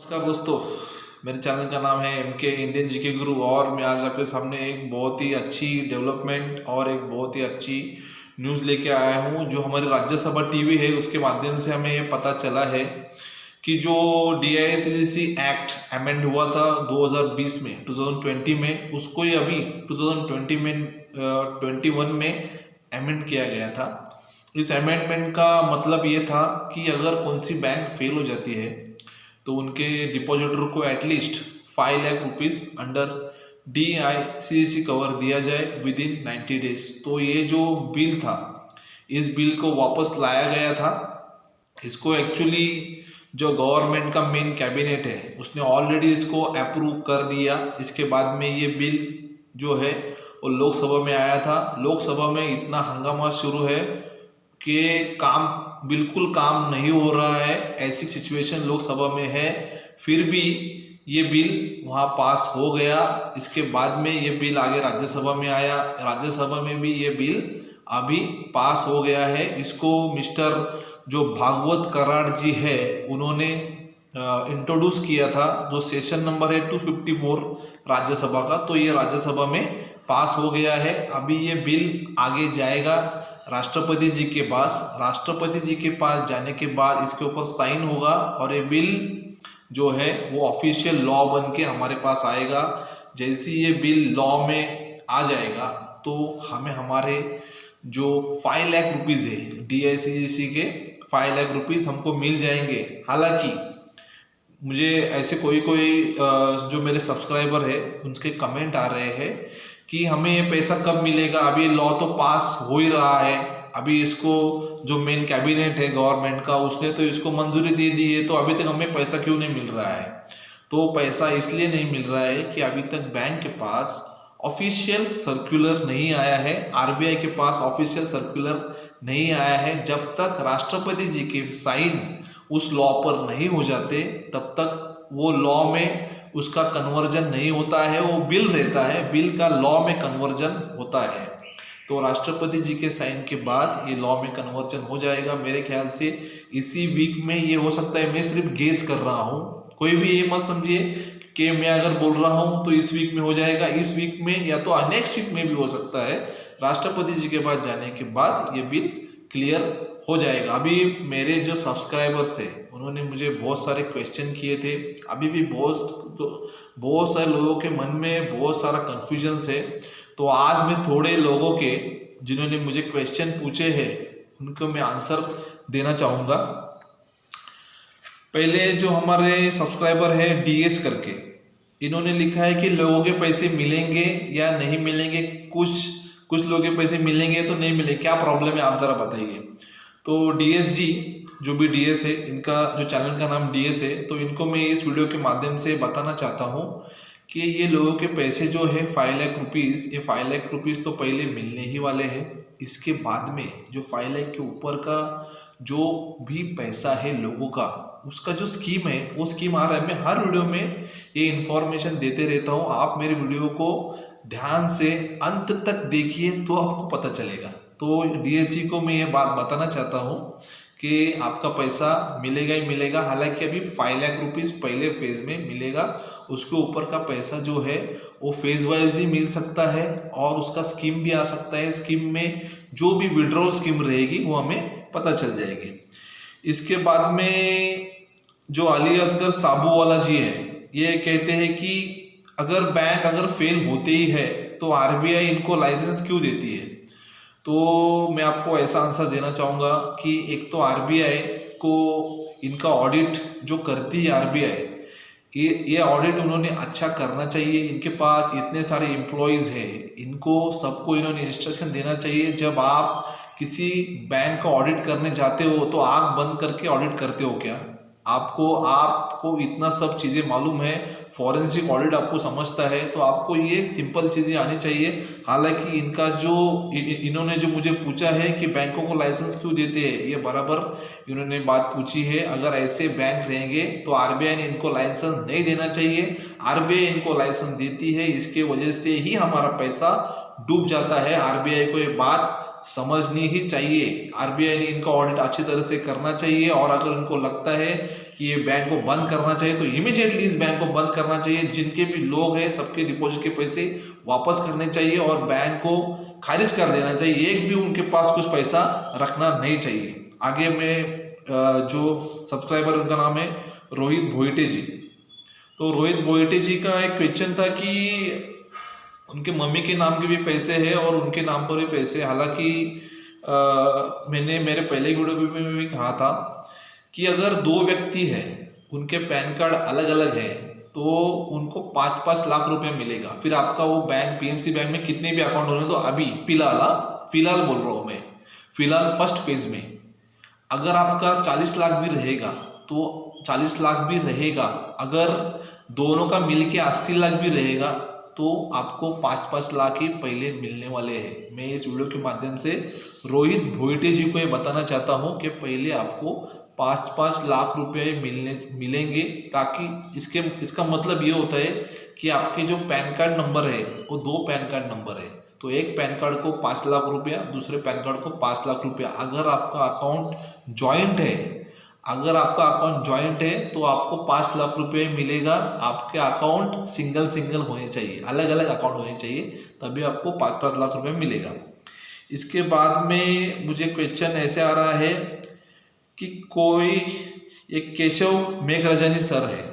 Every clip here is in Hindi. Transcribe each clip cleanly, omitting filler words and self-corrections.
नमस्कार दोस्तों, मेरे चैनल का नाम है MK इंडियन जीके गुरु और मैं आज आपके सामने एक बहुत ही अच्छी डेवलपमेंट और एक बहुत ही अच्छी न्यूज़ लेके आया हूँ। जो हमारी राज्यसभा टीवी है उसके माध्यम से हमें ये पता चला है कि जो DICGC एक्ट अमेंड हुआ था 2020 में 2020 में, उसको ही अभी 2020 में 21 में अमेंड किया गया था। इस अमेंडमेंट का मतलब ये था कि अगर कौन सी बैंक फेल हो जाती है तो उनके डिपॉजिटर को at least 5 lakh rupees under DICGC cover दिया जाए विद इन 90 डेज। तो ये जो बिल था, इस बिल को वापस लाया गया था। इसको एक्चुअली जो गवर्नमेंट का मेन कैबिनेट है उसने ऑलरेडी इसको अप्रूव कर दिया। इसके बाद में ये बिल जो है वो लोकसभा में आया था। लोकसभा में इतना हंगामा शुरू है कि बिल्कुल काम नहीं हो रहा है, ऐसी सिचुएशन लोकसभा में है। फिर भी ये बिल वहाँ पास हो गया। इसके बाद में ये बिल आगे राज्यसभा में आया, राज्यसभा में भी ये बिल अभी पास हो गया है। इसको मिस्टर जो भागवत कराड़ जी है उन्होंने इंट्रोड्यूस किया था, जो सेशन नंबर है 254 राज्यसभा का। तो ये राज्यसभा में पास हो गया है। अभी ये बिल आगे जाएगा राष्ट्रपति जी के पास। राष्ट्रपति जी के पास जाने के बाद इसके ऊपर साइन होगा और ये बिल जो है वो ऑफिशियल लॉ बन के हमारे पास आएगा। जैसे ये बिल लॉ में आ जाएगा तो हमें हमारे जो 5 लाख रुपीज़ है DICGC के 5 लाख रुपीज़ हमको मिल जाएंगे। हालांकि मुझे ऐसे कोई जो मेरे सब्सक्राइबर है उनके कमेंट आ रहे हैं कि हमें ये पैसा कब मिलेगा। अभी लॉ तो पास हो ही रहा है, अभी इसको जो मेन कैबिनेट है गवर्नमेंट का उसने तो इसको मंजूरी दे दी है, तो अभी तक हमें पैसा क्यों नहीं मिल रहा है। तो पैसा इसलिए नहीं मिल रहा है कि अभी तक बैंक के पास ऑफिशियल सर्कुलर नहीं आया है, RBI के पास ऑफिशियल सर्कुलर नहीं आया है। जब तक राष्ट्रपति जी के साइन उस लॉ पर नहीं हो जाते तब तक वो लॉ में उसका कन्वर्जन नहीं होता है। वो बिल रहता है, बिल का लॉ में कन्वर्जन होता है। तो राष्ट्रपति जी के साइन के बाद ये लॉ में कन्वर्जन हो जाएगा। मेरे ख्याल से इसी वीक में ये हो सकता है। मैं सिर्फ गेस कर रहा हूँ, कोई भी ये मत समझिए कि मैं अगर बोल रहा हूँ तो इस वीक में हो जाएगा। इस वीक में या तो नेक्स्ट वीक में भी हो सकता है। राष्ट्रपति जी के पास जाने के बाद ये बिल क्लियर हो जाएगा। अभी मेरे जो सब्सक्राइबर्स है उन्होंने मुझे बहुत सारे क्वेश्चन किए थे। अभी भी बहुत सारे लोगों के मन में बहुत सारा कन्फ्यूजन्स है। तो आज मैं थोड़े लोगों के जिन्होंने मुझे क्वेश्चन पूछे हैं उनको मैं आंसर देना चाहूँगा। पहले जो हमारे सब्सक्राइबर है DS करके, इन्होंने लिखा है कि लोगों के पैसे मिलेंगे या नहीं मिलेंगे। कुछ लोगों के पैसे मिलेंगे तो नहीं मिलेंगे, क्या प्रॉब्लम है आप ज़रा बताइए। तो DS जी, जो भी DS है, इनका जो चैनल का नाम DS है, तो इनको मैं इस वीडियो के माध्यम से बताना चाहता हूँ कि ये लोगों के पैसे जो है 5 लाख रुपीज़, ये 5 लाख रुपीज़ तो पहले मिलने ही वाले हैं। इसके बाद में जो 5 लाख के ऊपर का जो भी पैसा है लोगों का, उसका जो स्कीम है वो स्कीम आ रहा है। मैं हर वीडियो में ये इन्फॉर्मेशन देते रहता हूँ। आप मेरे वीडियो को ध्यान से अंत तक देखिए तो आपको पता चलेगा। तो DS जी को मैं ये बात बताना चाहता हूँ कि आपका पैसा मिलेगा ही मिलेगा। हालांकि अभी 5 लाख रुपीज़ पहले फेज में मिलेगा, उसके ऊपर का पैसा जो है वो फेज वाइज भी मिल सकता है और उसका स्कीम भी आ सकता है। स्कीम में जो भी विड्रॉल स्कीम रहेगी वो हमें पता चल जाएगी। इसके बाद में जो अली असगर साबू वाला जी है, ये कहते हैं कि अगर बैंक अगर फेल होते ही है तो RBI इनको लाइसेंस क्यों देती है। तो मैं आपको ऐसा आंसर देना चाहूँगा कि एक तो RBI को इनका ऑडिट जो करती है RBI, ये ऑडिट उन्होंने अच्छा करना चाहिए। इनके पास इतने सारे एम्प्लॉयज़ हैं, इनको सबको इन्होंने इंस्ट्रक्शन देना चाहिए। जब आप किसी बैंक का ऑडिट करने जाते हो तो आँख बंद करके ऑडिट करते हो क्या? आपको इतना सब चीज़ें मालूम है, फॉरेंसिक ऑडिट आपको समझता है, तो आपको ये सिंपल चीज़ें आनी चाहिए। हालांकि इनका इन्होंने जो मुझे पूछा है कि बैंकों को लाइसेंस क्यों देते हैं, ये बराबर इन्होंने बात पूछी है। अगर ऐसे बैंक रहेंगे तो RBI ने इनको लाइसेंस नहीं देना चाहिए। RBI इनको लाइसेंस देती है, इसके वजह से ही हमारा पैसा डूब जाता है। RBI को ये बात समझनी ही चाहिए। RBI ने इनका ऑडिट अच्छी तरह से करना चाहिए और अगर उनको लगता है कि ये बैंक को बंद करना चाहिए, तो इमीडिएटली इस बैंक को बंद करना चाहिए। जिनके भी लोग हैं सबके डिपॉजिट के पैसे वापस करने चाहिए और बैंक को खारिज कर देना चाहिए। एक भी उनके पास कुछ पैसा रखना नहीं चाहिए। आगे में जो सब्सक्राइबर उनका नाम है रोहित भोइटे जी। तो रोहित भोइटे जी का एक क्वेश्चन था कि उनके मम्मी के नाम के भी पैसे हैं और उनके नाम पर भी पैसे। हालांकि मैंने मेरे पहले वीडियो में भी कहा था कि अगर दो व्यक्ति हैं उनके पैन कार्ड अलग अलग है तो उनको 5-5 लाख रुपए मिलेगा। फिर आपका वो बैंक पीएमसी बैंक में कितने भी अकाउंट होने, तो अभी फिलहाल बोल रहा हूँ मैं, फिलहाल फर्स्ट फेज में अगर आपका 40 लाख भी रहेगा तो 40 लाख भी रहेगा, अगर दोनों का मिलके 80 लाख भी रहेगा तो आपको 5-5 लाख ही पहले मिलने वाले हैं। मैं इस वीडियो के माध्यम से रोहित भोइटे जी को ये बताना चाहता हूँ कि पहले आपको 5-5 लाख रुपए मिलेंगे, ताकि इसका मतलब ये होता है कि आपके जो पैन कार्ड नंबर है वो 2 पैन कार्ड नंबर है, तो एक पैन कार्ड को 5 लाख रुपया, दूसरे पैन कार्ड को 5 लाख रुपया। अगर आपका अकाउंट ज्वाइंट है तो आपको 5 लाख रुपए मिलेगा। आपके अकाउंट सिंगल होने चाहिए, अलग अलग अकाउंट होने चाहिए, तभी आपको 5-5 लाख रुपए मिलेगा। इसके बाद में मुझे क्वेश्चन ऐसे आ रहा है कि कोई एक केशव मेघराजानी सर है,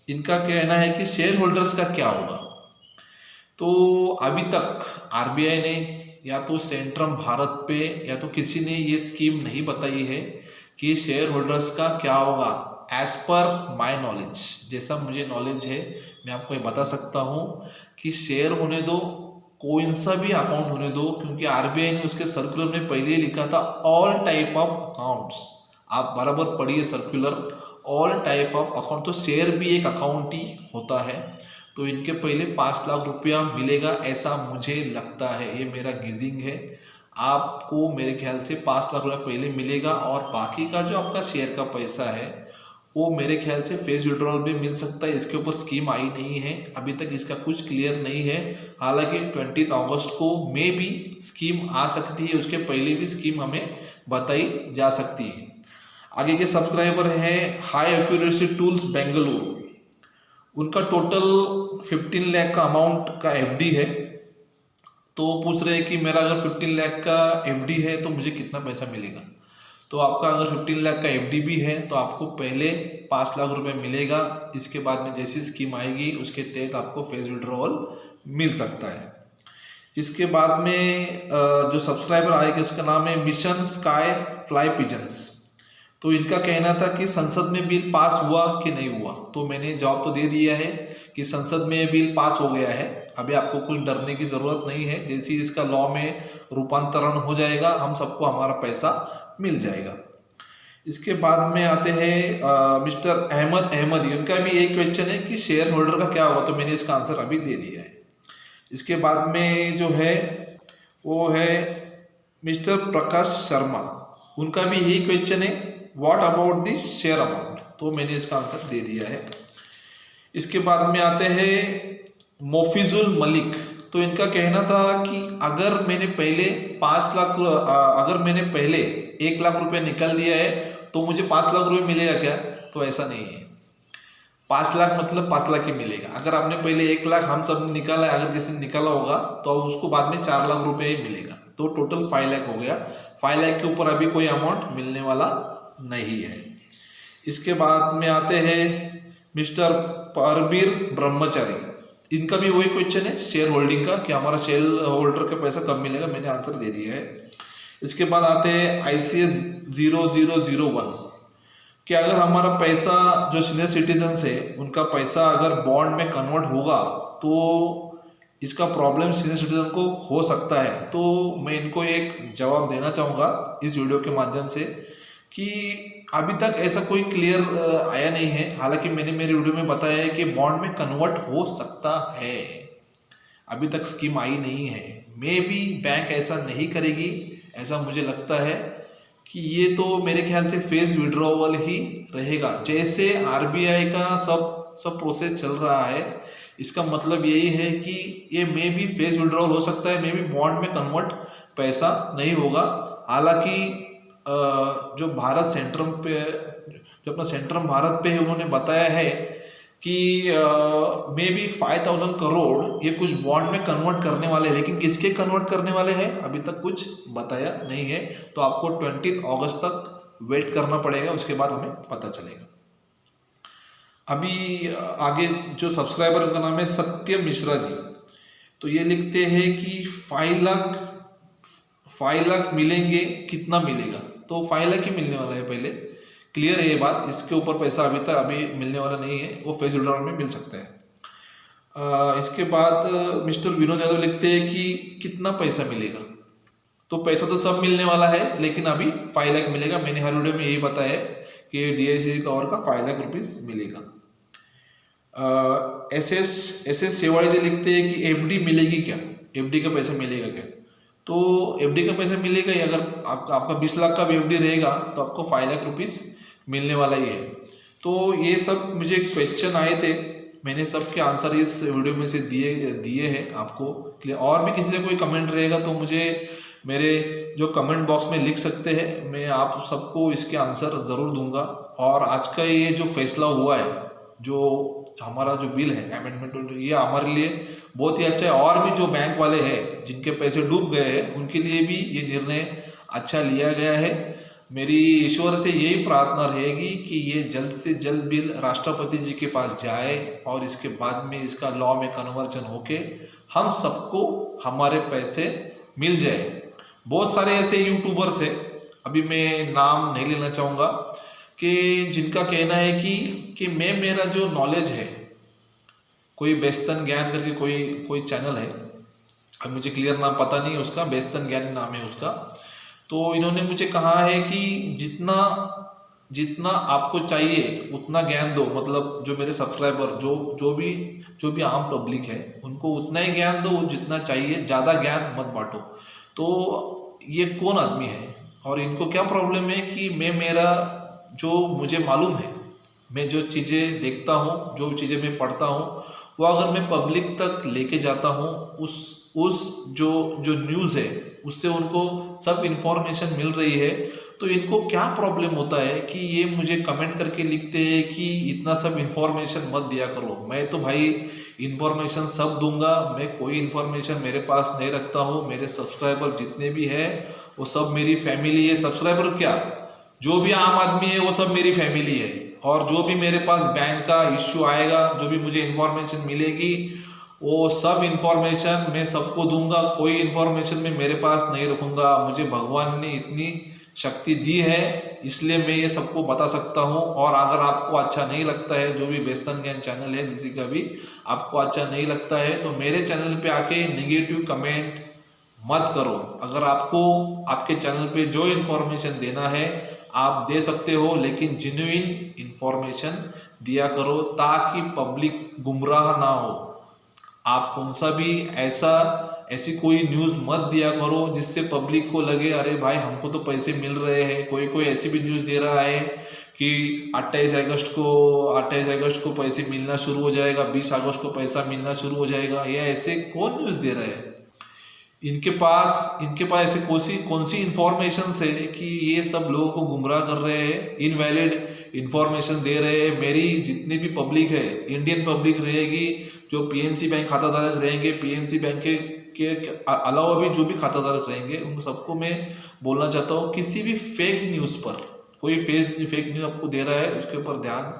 इनका कहना है कि शेयर होल्डर्स का क्या होगा। तो अभी तक आरबीआई ने या तो सेंट्रम भारत पे या तो किसी ने ये स्कीम नहीं बताई है कि शेयर होल्डर्स का क्या होगा। एज पर माय नॉलेज, जैसा मुझे नॉलेज है मैं आपको ये बता सकता हूँ कि शेयर होने दो, कोई सा भी अकाउंट होने दो, क्योंकि आरबीआई ने उसके सर्कुलर में पहले ही लिखा था ऑल टाइप ऑफ अकाउंट्स। आप बराबर पढ़िए circular, all type of account, तो शेयर भी एक अकाउंट ही होता है। तो इनके पहले 5 लाख रुपया मिलेगा ऐसा मुझे लगता है, ये मेरा गिजिंग है। आपको मेरे ख्याल से 5 लाख रुपया पहले मिलेगा और बाकी का जो आपका शेयर का पैसा है वो मेरे ख्याल से फेस विड्रॉल भी मिल सकता है। इसके ऊपर स्कीम आई नहीं है, अभी तक इसका कुछ क्लियर नहीं है। हालांकि 20 अगस्त को मे भी स्कीम आ सकती है, उसके पहले भी स्कीम हमें बताई जा सकती है। आगे के सब्सक्राइबर है हाई एक्यूरेसी टूल्स बेंगलुरु, उनका टोटल 15 लाख का अमाउंट का एफडी है। तो पूछ रहे हैं कि मेरा अगर 15 लाख का एफडी है तो मुझे कितना पैसा मिलेगा। तो आपका अगर 15 लाख का एफडी भी है तो आपको पहले 5 लाख रुपए मिलेगा। इसके बाद में जैसी स्कीम आएगी उसके तहत आपको फेस विड्रॉल मिल सकता है। इसके बाद में जो सब्सक्राइबर आएगा उसका नाम है मिशन स्काई फ्लाई पिजन्स। तो इनका कहना था कि संसद में बिल पास हुआ कि नहीं हुआ। तो मैंने जवाब तो दे दिया है कि संसद में बिल पास हो गया है, अभी आपको कुछ डरने की ज़रूरत नहीं है। जैसे ही इसका लॉ में रूपांतरण हो जाएगा हम सबको हमारा पैसा मिल जाएगा। इसके बाद में आते हैं मिस्टर अहमदी, उनका भी एक क्वेश्चन है कि शेयर होल्डर का क्या होगा, तो मैंने इसका आंसर अभी दे दिया है। इसके बाद में जो है वो है मिस्टर प्रकाश शर्मा, उनका भी यही क्वेश्चन है what about the share amount, तो मैंने इसका आंसर दे दिया है। इसके बाद में आते हैं मोफिजुल मलिक, तो इनका कहना था कि अगर मैंने पहले 1 लाख रुपए निकाल दिया है तो मुझे 5 लाख रुपए मिलेगा क्या। तो ऐसा नहीं है, 5 लाख मतलब 5 लाख ही मिलेगा। अगर आपने पहले 1 लाख हम सब ने निकाला है, अगर किसी ने निकाला होगा तो उसको बाद में 4 लाख रुपए ही मिलेगा, तो टोटल 5 लाख हो गया। 5 लाख के ऊपर अभी कोई अमाउंट मिलने वाला नहीं है। इसके बाद में आते हैं मिस्टर परबीर ब्रह्मचारी, इनका भी वही क्वेश्चन है शेयर होल्डिंग का कि हमारा शेयर होल्डर का पैसा कब मिलेगा, मैंने आंसर दे दिया है। इसके बाद आते हैं ICS 0001 कि अगर हमारा पैसा जो सीनियर सिटीजन्स है उनका पैसा अगर बॉन्ड में कन्वर्ट होगा तो इसका प्रॉब्लम सीनियर सिटीजन को हो सकता है। तो मैं इनको एक जवाब देना चाहूँगा इस वीडियो के माध्यम से कि अभी तक ऐसा कोई क्लियर आया नहीं है। हालांकि मैंने मेरे वीडियो में बताया है कि बॉन्ड में कन्वर्ट हो सकता है, अभी तक स्कीम आई नहीं है। मे बी बैंक ऐसा नहीं करेगी, ऐसा मुझे लगता है कि ये तो मेरे ख्याल से फेस विड्रॉवल ही रहेगा। जैसे आरबीआई का सब प्रोसेस चल रहा है, इसका मतलब यही है कि ये मे बी फेस विड्रॉवल हो सकता है, मे बी बॉन्ड में कन्वर्ट पैसा नहीं होगा। हालांकि जो भारत जो अपना सेंट्रम भारत पे है, उन्होंने बताया है कि मे बी 5,000 करोड़ ये कुछ बॉन्ड में कन्वर्ट करने वाले हैं, लेकिन किसके कन्वर्ट करने वाले हैं अभी तक कुछ बताया नहीं है। तो आपको 20 अगस्त तक वेट करना पड़ेगा, उसके बाद हमें पता चलेगा। अभी आगे जो सब्सक्राइबर उनका नाम है सत्य मिश्रा जी, तो ये लिखते हैं कि 5 लाख मिलेंगे, कितना मिलेगा? तो 5 लाख ही मिलने वाला है, पहले क्लियर है ये बात। इसके ऊपर पैसा अभी मिलने वाला नहीं है, वो फेस विड्रॉल में मिल सकता है। इसके बाद मिस्टर विनोद यादव लिखते हैं कि कितना पैसा मिलेगा? तो पैसा तो सब मिलने वाला है, लेकिन अभी 5 लाख मिलेगा। मैंने हर वीडियो में यही बताया है कि DIC कवर का 5 लाख रुपीस मिलेगा। एस सेवाड़ी जी लिखते हैं कि FD मिलेगी क्या? FD का पैसा मिलेगा क्या? तो FD का पैसा मिलेगा ही। अगर आपका 20 लाख का भी FD रहेगा तो आपको 5 लाख रुपीस मिलने वाला ही है। तो ये सब मुझे क्वेश्चन आए थे, मैंने सबके आंसर इस वीडियो में से दिए हैं आपको। और भी किसी से कोई कमेंट रहेगा तो मुझे मेरे जो कमेंट बॉक्स में लिख सकते हैं, मैं आप सबको इसके आंसर ज़रूर दूंगा। और आज का ये जो फैसला हुआ है, जो हमारा जो बिल है अमेंडमेंट, ये हमारे लिए बहुत ही अच्छा है। और भी जो बैंक वाले हैं जिनके पैसे डूब गए हैं, उनके लिए भी ये निर्णय अच्छा लिया गया है। मेरी ईश्वर से यही प्रार्थना रहेगी कि ये जल्द से जल्द बिल राष्ट्रपति जी के पास जाए और इसके बाद में इसका लॉ में कन्वर्जन होके हम सबको हमारे पैसे मिल जाए। बहुत सारे ऐसे यूट्यूबर्स हैं, अभी मैं नाम नहीं लेना चाहूँगा, कि जिनका कहना है कि मेरा जो नॉलेज है, कोई बेस्तन ज्ञान करके कोई चैनल है, अब मुझे क्लियर नाम पता नहीं उसका, बेस्तन ज्ञान नाम है उसका। तो इन्होंने मुझे कहा है कि जितना आपको चाहिए उतना ज्ञान दो, मतलब जो मेरे सब्सक्राइबर जो भी आम पब्लिक है उनको उतना ही ज्ञान दो जितना चाहिए, ज़्यादा ज्ञान मत बांटो। तो ये कौन आदमी है और इनको क्या प्रॉब्लम है कि मेरा जो मुझे मालूम है, मैं जो चीज़ें देखता हूँ, जो चीज़ें मैं पढ़ता हूँ, वो अगर मैं पब्लिक तक लेके जाता हूँ, उस जो न्यूज़ है उससे उनको सब इन्फॉर्मेशन मिल रही है, तो इनको क्या प्रॉब्लम होता है कि ये मुझे कमेंट करके लिखते हैं कि इतना सब इन्फॉर्मेशन मत दिया करो। मैं तो भाई इन्फॉर्मेशन सब दूंगा, मैं कोई इन्फॉर्मेशन मेरे पास नहीं रखता हूँ। मेरे सब्सक्राइबर जितने भी है वो सब मेरी फैमिली है। सब्सक्राइबर क्या, जो भी आम आदमी है वो सब मेरी फैमिली है। और जो भी मेरे पास बैंक का इश्यू आएगा, जो भी मुझे इन्फॉर्मेशन मिलेगी, वो सब इन्फॉर्मेशन मैं सबको दूंगा। कोई इन्फॉर्मेशन मैं मेरे पास नहीं रखूंगा। मुझे भगवान ने इतनी शक्ति दी है, इसलिए मैं ये सबको बता सकता हूँ। और अगर आपको अच्छा नहीं लगता है, जो भी बेस्तन ज्ञान चैनल है जिसी का भी आपको अच्छा नहीं लगता है, तो मेरे चैनल पे आके नेगेटिव कमेंट मत करो। अगर आपको आपके चैनल पे जो इन्फॉर्मेशन देना है आप दे सकते हो, लेकिन जेन्युइन इन्फॉर्मेशन दिया करो ताकि पब्लिक गुमराह ना हो। आप कौन सा भी ऐसी कोई न्यूज़ मत दिया करो जिससे पब्लिक को लगे अरे भाई हमको तो पैसे मिल रहे हैं। कोई ऐसी भी न्यूज़ दे रहा है कि 28 अगस्त को पैसे मिलना शुरू हो जाएगा, 20 अगस्त को पैसा मिलना शुरू हो जाएगा। ये ऐसे कौन न्यूज़ दे रहा है? इनके पास ऐसे कौन सी इन्फॉर्मेशन है कि ये सब लोगों को गुमराह कर रहे हैं, इनवैलिड इन्फॉर्मेशन दे रहे हैं। मेरी जितनी भी पब्लिक है, इंडियन पब्लिक रहेगी, जो PNC बैंक खाताधारक रहेंगे, PNC बैंक के अलावा भी जो भी खाताधारक रहेंगे, उन सबको मैं बोलना चाहता हूँ, किसी भी फेक न्यूज़ पर, कोई फेक न्यूज़ आपको दे रहा है उसके ऊपर ध्यान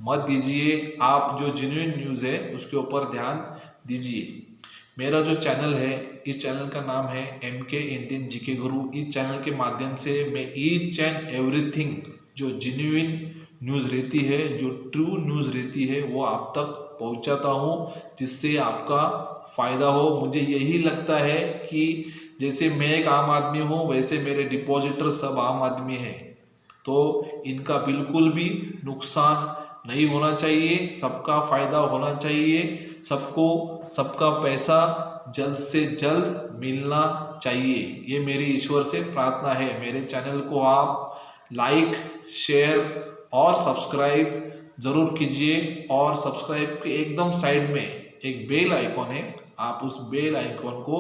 मत दीजिए। आप जो जेन्युइन न्यूज़ है उसके ऊपर ध्यान दीजिए। मेरा जो चैनल है, इस चैनल का नाम है MK इंडियन GK गुरु। इस चैनल के माध्यम से मैं ईच एंड एवरीथिंग जो जेन्युइन न्यूज़ रहती है, जो ट्रू न्यूज़ रहती है, वो आप तक पहुंचाता हूँ, जिससे आपका फ़ायदा हो। मुझे यही लगता है कि जैसे मैं एक आम आदमी हूँ, वैसे मेरे डिपॉजिटर सब आम आदमी हैं, तो इनका बिल्कुल भी नुकसान नहीं होना चाहिए, सबका फ़ायदा होना चाहिए। सबको सबका पैसा जल्द से जल्द मिलना चाहिए, ये मेरी ईश्वर से प्रार्थना है। मेरे चैनल को आप लाइक, शेयर और सब्सक्राइब ज़रूर कीजिए। और सब्सक्राइब के एकदम साइड में एक बेल आइकॉन है, आप उस बेल आइकॉन को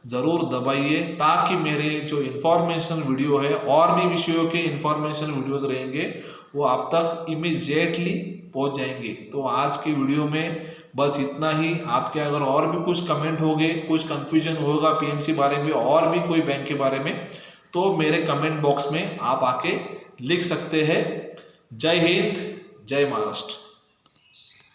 ज़रूर दबाइए ताकि मेरे जो इन्फॉर्मेशनल वीडियो है और भी विषयों के इन्फॉर्मेशनल वीडियोज़ रहेंगे वो आप तक इमीडिएटली पहुंच जाएंगे। तो आज की वीडियो में बस इतना ही। आपके अगर और भी कुछ कमेंट होंगे, कुछ कंफ्यूजन होगा पीएमसी बारे में और भी कोई बैंक के बारे में, तो मेरे कमेंट बॉक्स में आप आके लिख सकते हैं। जय हिंद, जय महाराष्ट्र।